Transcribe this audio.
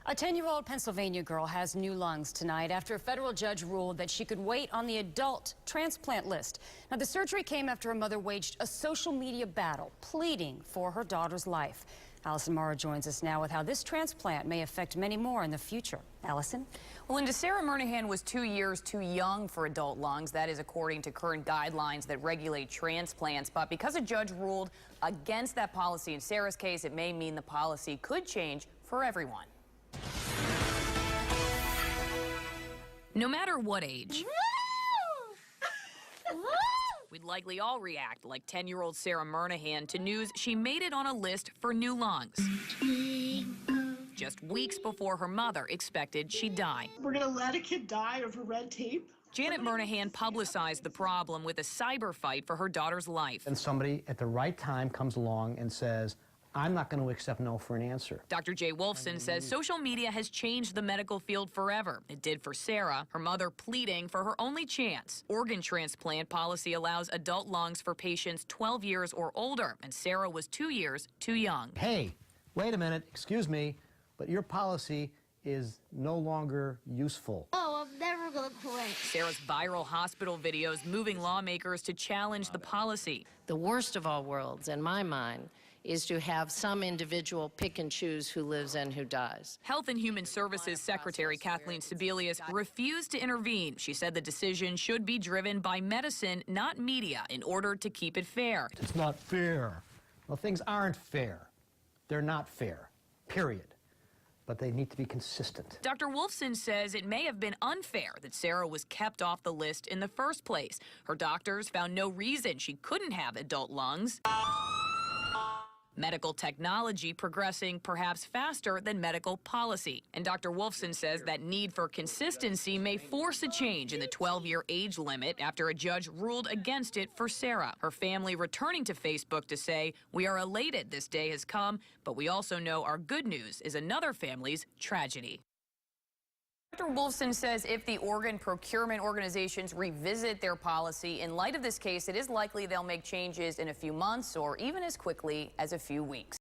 A 10-year-old Pennsylvania girl has new lungs tonight after a federal judge ruled that she could wait on the adult transplant list. Now, the surgery came after her mother waged a social media battle, pleading for her daughter's life. Allison Mara joins us now with how this transplant may affect many more in the future. Allison? Well, Linda, Sarah Murnahan was 2 years too young for adult lungs. That is according to current guidelines that regulate transplants. But because a judge ruled against that policy in Sarah's case, it may mean the policy could change for everyone. No matter what age, we'd likely all react like 10-year-old Sarah Murnahan to news she made it on a list for new lungs. Just weeks before her mother expected she'd die. We're going to let a kid die over red tape? Janet Murnahan publicized the problem with a cyber fight for her daughter's life. And somebody at the right time comes along and says, I'm not going to accept no for an answer. Dr. Jay Wolfson says social media has changed the medical field forever. It did for Sarah, her mother pleading for her only chance. Organ transplant policy allows adult lungs for patients 12 years or older, and Sarah was 2 years too young. Hey, wait a minute, excuse me, but your policy is no longer useful. Oh, I'm never going to quit. Sarah's viral hospital videos moving lawmakers to challenge the policy. The worst of all worlds, in my mind, is to have some individual pick and choose who lives and who dies. Health and Human Services Secretary Kathleen Sebelius refused to intervene. She said the decision should be driven by medicine, not media, in order to keep it fair. It's not fair. Well, things aren't fair. They're not fair, period. But they need to be consistent. Dr. Wolfson says it may have been unfair that Sarah was kept off the list in the first place. Her doctors found no reason she couldn't have adult lungs. Medical technology progressing perhaps faster than medical policy. And Dr. Wolfson says that need for consistency may force a change in the 12-year age limit after a judge ruled against it for Sarah. Her family returning to Facebook to say, "We are elated this day has come, but we also know our good news is another family's tragedy." Dr. Wolfson says if the organ procurement organizations revisit their policy in light of this case, it is likely they'll make changes in a few months or even as quickly as a few weeks.